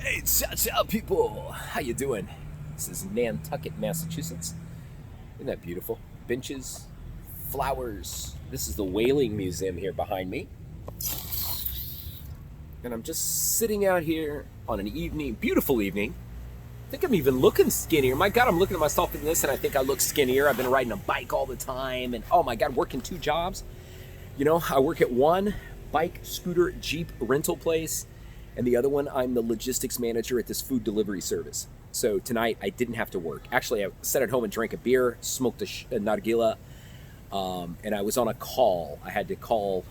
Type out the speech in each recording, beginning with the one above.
Hey, ciao, people. How you doing? This is Nantucket, Massachusetts. Isn't that beautiful? Benches, flowers. This is the Whaling Museum here behind me. And I'm just sitting out here on an evening, beautiful evening. I think I'm even looking skinnier. My God, I'm looking at myself in this and I think I look skinnier. I've been riding a bike all the time. And oh my God, working two jobs. You know, I work at one bike, scooter, Jeep rental place, and the other one, I'm the logistics manager at this food delivery service. So tonight, I didn't have to work. Actually, I sat at home and drank a beer, smoked a nargila, and I was on a call. I had to call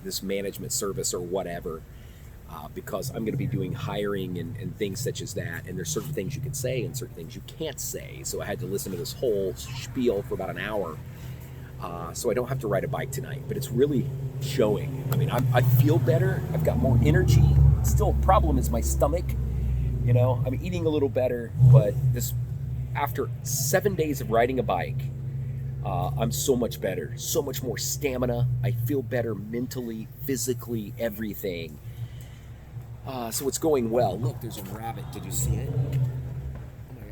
this management service or whatever because I'm going to be doing hiring and things such as that. And there's certain things you can say and certain things you can't say. So I had to listen to this whole spiel for about an hour. So I don't have to ride a bike tonight, but it's really showing. I mean, I feel better. I've got more energy. Still, a problem is my stomach. You know, I'm eating a little better, but this after 7 days of riding a bike, I'm so much better, so much more stamina. I feel better mentally, physically, everything. So it's going well. Look, there's a rabbit. Did you see it?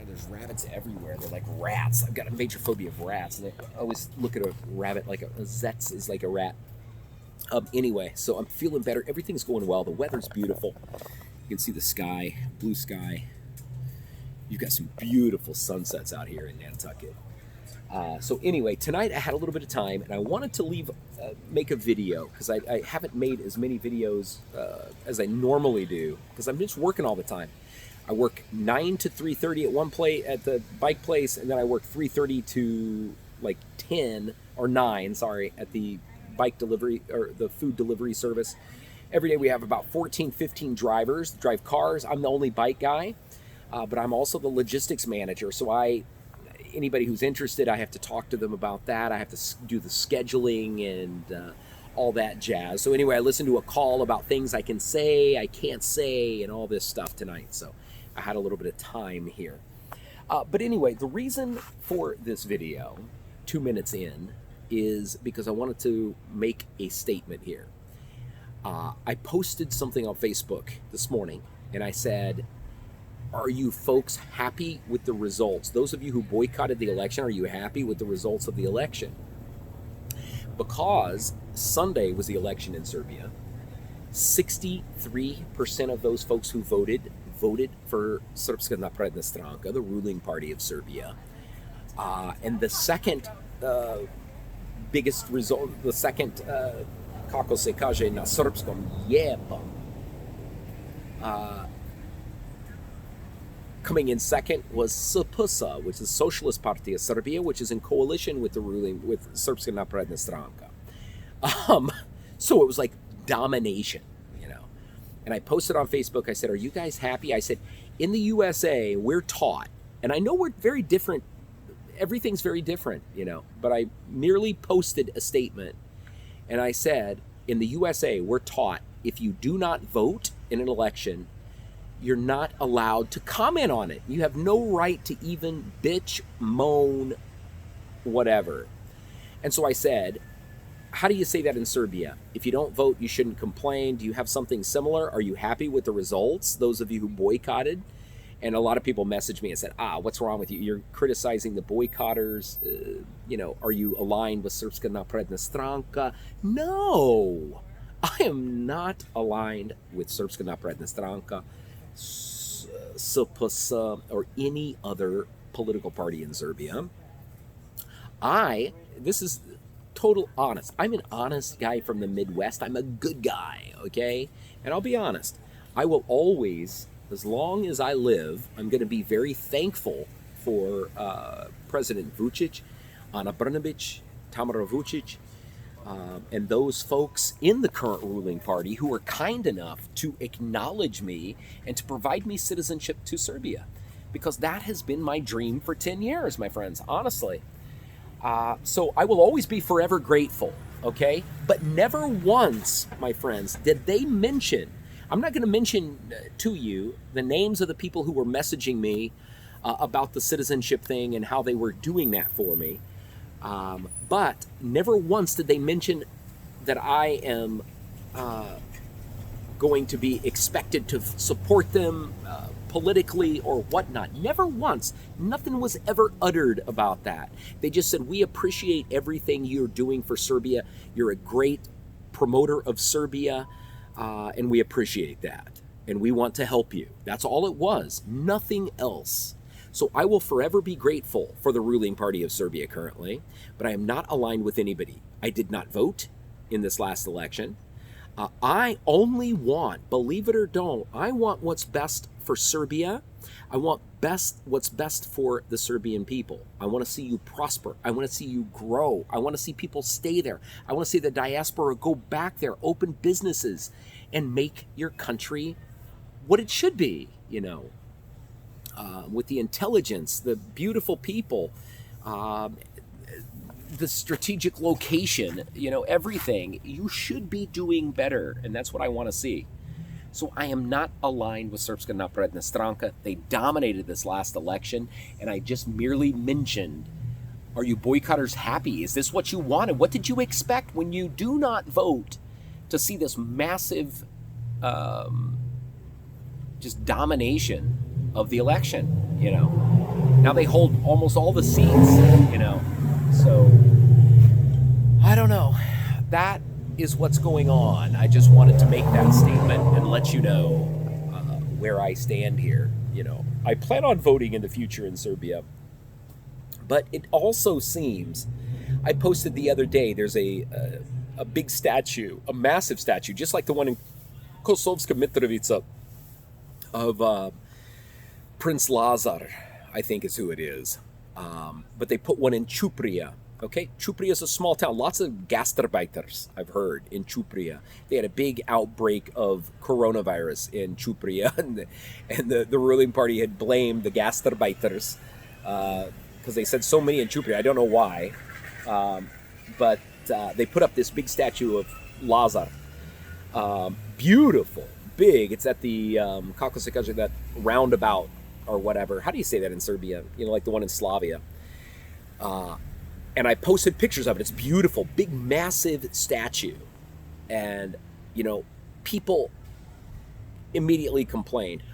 There's rabbits everywhere. They're like rats. I've got a major phobia of rats. And I always look at a rabbit like a Zetz is like a rat. Anyway, so I'm feeling better. Everything's going well. The weather's beautiful. You can see the sky, blue sky. You've got some beautiful sunsets out here in Nantucket. So anyway, tonight I had a little bit of time and I wanted to make a video because I haven't made as many videos as I normally do because I'm just working all the time. I work 9 to 3:30 at one place at the bike place, and then I work 3:30 to like 10 or 9, sorry, at the bike delivery or the food delivery service. Every day we have about 14, 15 drivers that drive cars. I'm the only bike guy, but I'm also the logistics manager. So anybody who's interested, I have to talk to them about that. I have to do the scheduling and all that jazz. So anyway, I listened to a call about things I can say, I can't say, and all this stuff tonight. So I had a little bit of time here. But anyway, the reason for this video, 2 minutes in, is because I wanted to make a statement here. I posted something on Facebook this morning, and I said, are you folks happy with the results? Those of you who boycotted the election, are you happy with the results of the election? Because Sunday was the election in Serbia. 63% of those folks who voted for Srpska napredna stranka, the ruling party of Serbia. And the second biggest result, the second, kako se kaže na srpskom, jeba. Coming in second was SPSA, which is Socialist Party of Serbia, which is in coalition with with Srpska napredna stranka. So it was like domination, you know. And I posted on Facebook, I said, are you guys happy? I said, in the USA, we're taught, and I know we're very different, everything's very different, you know, but I merely posted a statement, and I said, in the USA, we're taught, if you do not vote in an election, you're not allowed to comment on it. You have no right to even bitch, moan, whatever. And so I said, how do you say that in Serbia? If you don't vote, you shouldn't complain. Do you have something similar? Are you happy with the results? Those of you who boycotted? And a lot of people messaged me and said, what's wrong with you? You're criticizing the boycotters. You know, are you aligned with Srpska napredna stranka? No, I am not aligned with Srpska napredna stranka, SPSA, or any other political party in Serbia. This is total honest. I'm an honest guy from the Midwest. I'm a good guy, okay? And I'll be honest. I will always, as long as I live, I'm going to be very thankful for President Vučić, Ana Brnabić, Tamara Vučić, and those folks in the current ruling party who are kind enough to acknowledge me and to provide me citizenship to Serbia. Because that has been my dream for 10 years, my friends, honestly. So I will always be forever grateful, okay? But never once, my friends, did they mention, I'm not going to mention to you the names of the people who were messaging me about the citizenship thing and how they were doing that for me. But never once did they mention that I am going to be expected to support them politically or whatnot. Never once. Nothing was ever uttered about that. They just said, we appreciate everything you're doing for Serbia. You're a great promoter of Serbia, and we appreciate that. And we want to help you. That's all it was. Nothing else. So I will forever be grateful for the ruling party of Serbia currently, but I am not aligned with anybody. I did not vote in this last election. I only want, believe it or don't, I want what's best for Serbia. I want what's best for the Serbian people. I want to see you prosper. I want to see you grow. I want to see people stay there. I want to see the diaspora go back there, open businesses, and make your country what it should be, with the intelligence, the beautiful people, the strategic location, everything. You should be doing better, and that's what I want to see. So I am not aligned with Srpska napredna stranka. They dominated this last election, and I just merely mentioned, are you boycotters happy? Is this what you wanted? What did you expect when you do not vote to see this massive just domination of the election? Now they hold almost all the seats, so I don't know. That is what's going on. I just wanted to make that statement and let you know where I stand here. I plan on voting in the future in Serbia, but it also seems, I posted the other day, there's a big statue, a massive statue, just like the one in Kosovska Mitrovica of Prince Lazar, I think is who it is. But they put one in Chupria. Okay, Chupria is a small town. Lots of gastarbeiters, I've heard, in Chupria. They had a big outbreak of coronavirus in Chupria, and the ruling party had blamed the gastarbeiters because they said so many in Chupria. I don't know why, but they put up this big statue of Lazar. Beautiful, big. It's at the that roundabout or whatever. How do you say that in Serbia? Like the one in Slavia. And I posted pictures of it. It's beautiful, big, massive statue. And, people immediately complained,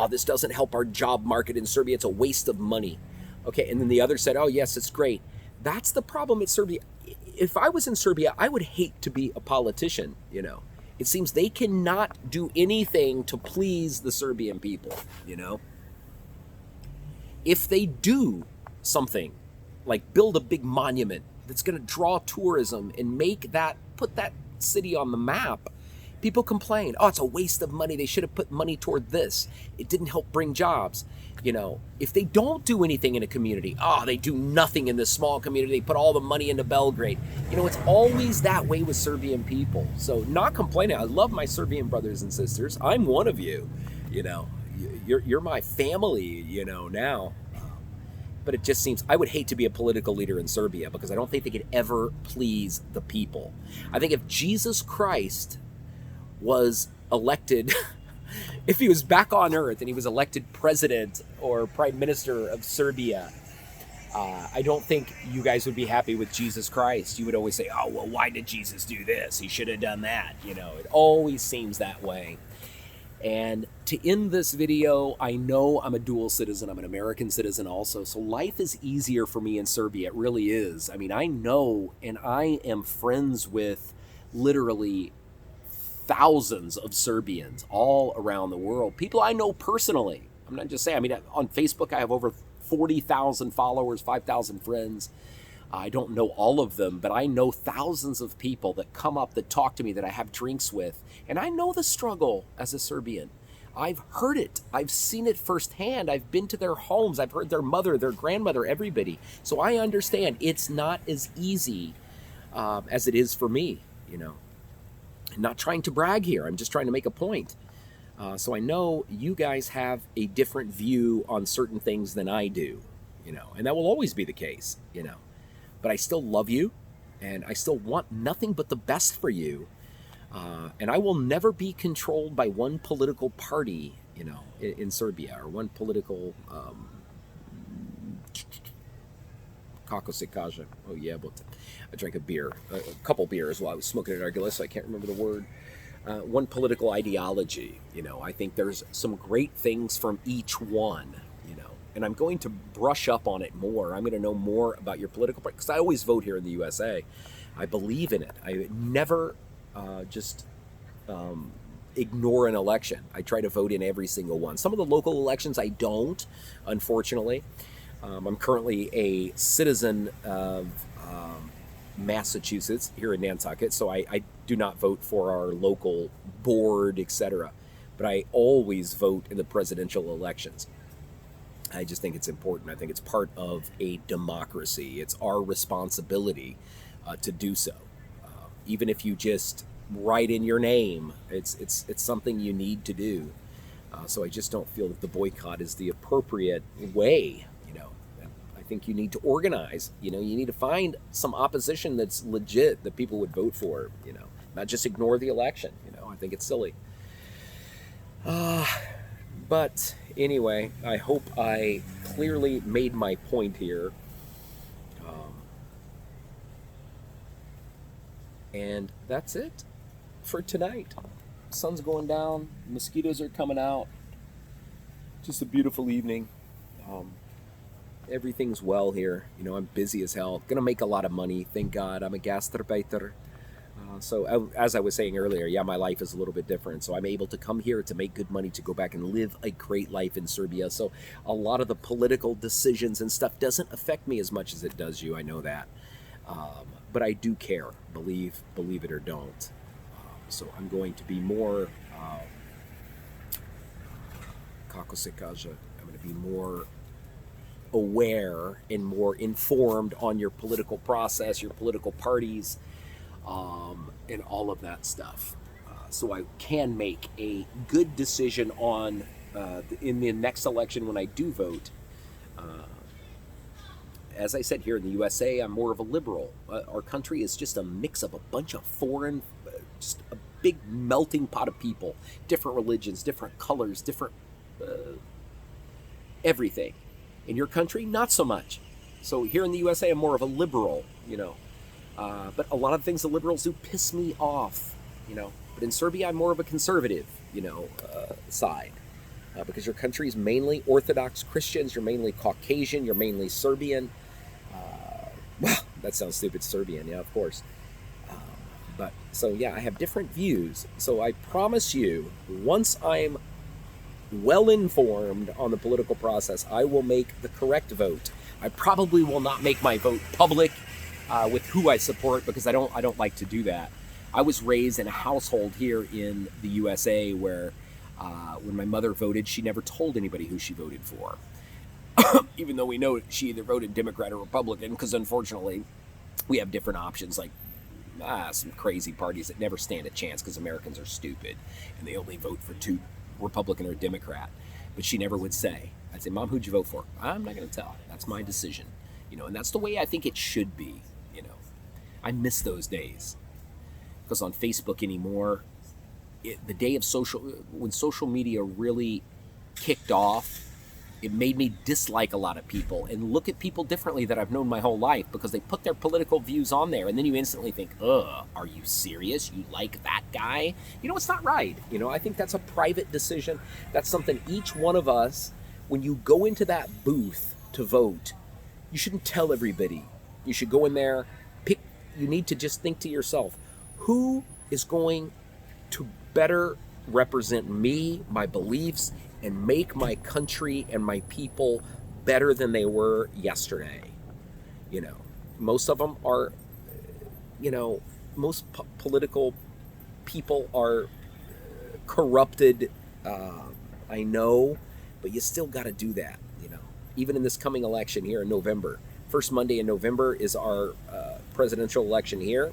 this doesn't help our job market in Serbia. It's a waste of money. Okay, and then the other said, yes, it's great. That's the problem in Serbia. If I was in Serbia, I would hate to be a politician, It seems they cannot do anything to please the Serbian people, If they do something, like build a big monument that's going to draw tourism and put that city on the map, people complain, it's a waste of money. They should have put money toward this. It didn't help bring jobs. If they don't do anything in a community, they do nothing in this small community. They put all the money into Belgrade. It's always that way with Serbian people. So not complaining. I love my Serbian brothers and sisters. I'm one of you, you're my family, now. But it just seems, I would hate to be a political leader in Serbia because I don't think they could ever please the people. I think if Jesus Christ was elected, if he was back on earth and he was elected president or prime minister of Serbia, I don't think you guys would be happy with Jesus Christ. You would always say, why did Jesus do this? He should have done that. It always seems that way. And to end this video, I know I'm a dual citizen. I'm an American citizen also. So life is easier for me in Serbia. It really is. I mean, I know, and I am friends with literally thousands of Serbians all around the world. People I know personally. I'm not just saying. I mean, on Facebook, I have over 40,000 followers, 5,000 friends. I don't know all of them, but I know thousands of people that come up, that talk to me, that I have drinks with. And I know the struggle as a Serbian. I've heard it. I've seen it firsthand. I've been to their homes. I've heard their mother, their grandmother, everybody. So I understand it's not as easy as it is for me, I'm not trying to brag here. I'm just trying to make a point. So I know you guys have a different view on certain things than I do, and that will always be the case, But I still love you, and I still want nothing but the best for you. And I will never be controlled by one political party, in Serbia, or one political kako se kaže. Oh yeah, but I drank a couple beers while I was smoking an nargileh, so I can't remember the word. one political ideology. I think there's some great things from each one. And I'm going to brush up on it more. I'm going to know more about your political party because I always vote here in the USA. I believe in it. I never just ignore an election. I try to vote in every single one. Some of the local elections I don't, unfortunately. I'm currently a citizen of Massachusetts here in Nantucket, so I do not vote for our local board, etc. But I always vote in the presidential elections. I just think it's important. I think it's part of a democracy. It's our responsibility to do so. Even if you just write in your name, it's something you need to do. So I just don't feel that the boycott is the appropriate way. I think you need to organize. You need to find some opposition that's legit that people would vote for. Not just ignore the election. I think it's silly. But anyway, I hope I clearly made my point here. And that's it for tonight. Sun's going down, mosquitoes are coming out. Just a beautiful evening. Everything's well here. I'm busy as hell. Gonna make a lot of money, thank God. I'm a gastarbeiter. So as I was saying earlier, yeah, my life is a little bit different. So I'm able to come here to make good money to go back and live a great life in Serbia. So a lot of the political decisions and stuff doesn't affect me as much as it does you. I know that. But I do care, believe it or don't. So I'm going to be more, I'm going to be more aware and more informed on your political process, your political parties, and all of that stuff. So I can make a good decision on in the next election when I do vote. As I said, here in the USA, I'm more of a liberal. Our country is just a mix of a bunch of foreign, just a big melting pot of people, different religions, different colors, different everything. In your country, not so much. So here in the USA, I'm more of a liberal, but a lot of things the liberals do piss me off, But in Serbia, I'm more of a conservative, side. Because your country is mainly Orthodox Christians, you're mainly Caucasian, you're mainly Serbian. Well, that sounds stupid, Serbian, yeah, of course. But so, yeah, I have different views. So I promise you, once I'm well informed on the political process, I will make the correct vote. I probably will not make my vote public with who I support because I don't like to do that. I was raised in a household here in the USA where when my mother voted, she never told anybody who she voted for. Even though we know she either voted Democrat or Republican, because unfortunately we have different options, like some crazy parties that never stand a chance because Americans are stupid and they only vote for two, Republican or Democrat. But she never would say. I'd say, Mom, who'd you vote for? I'm not going to tell. That's my decision. And that's the way I think it should be. I miss those days because on Facebook anymore, the day of when social media really kicked off, it made me dislike a lot of people and look at people differently that I've known my whole life because they put their political views on there. And then you instantly think, are you serious? You like that guy? It's not right. I think that's a private decision. That's something each one of us, when you go into that booth to vote, you shouldn't tell everybody. You should go in there, you need to just think to yourself, who is going to better represent me, my beliefs, and make my country and my people better than they were yesterday? Most of them are, most political people are corrupted, I know, but you still got to do that, even in this coming election here in November. First Monday in November is our presidential election here.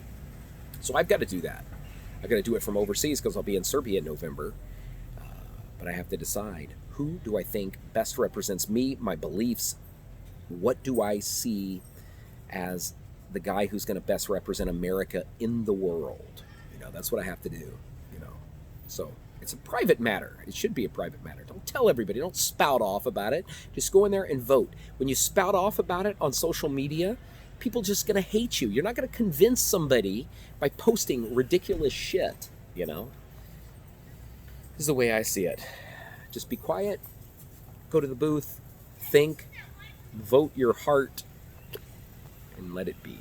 So I've got to do that. I've got to do it from overseas because I'll be in Serbia in November. But I have to decide, who do I think best represents me, my beliefs? What do I see as the guy who's going to best represent America in the world? That's what I have to do. So it's a private matter. It should be a private matter. Don't tell everybody. Don't spout off about it. Just go in there and vote. When you spout off about it on social media, people are just going to hate you. You're not going to convince somebody by posting ridiculous shit, This is the way I see it. Just be quiet, go to the booth, think, vote your heart, and let it be.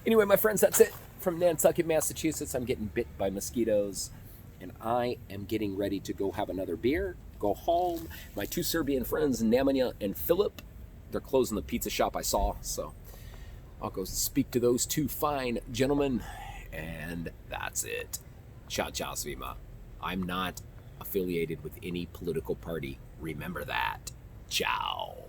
Anyway, my friends, that's it from Nantucket, Massachusetts. I'm getting bit by mosquitoes, and I am getting ready to go have another beer, go home. My two Serbian friends, Nemanja and Philip, they're closing the pizza shop I saw, so I'll go speak to those two fine gentlemen, and that's it. Ciao, ciao, svima. I'm not affiliated with any political party. Remember that. Ciao.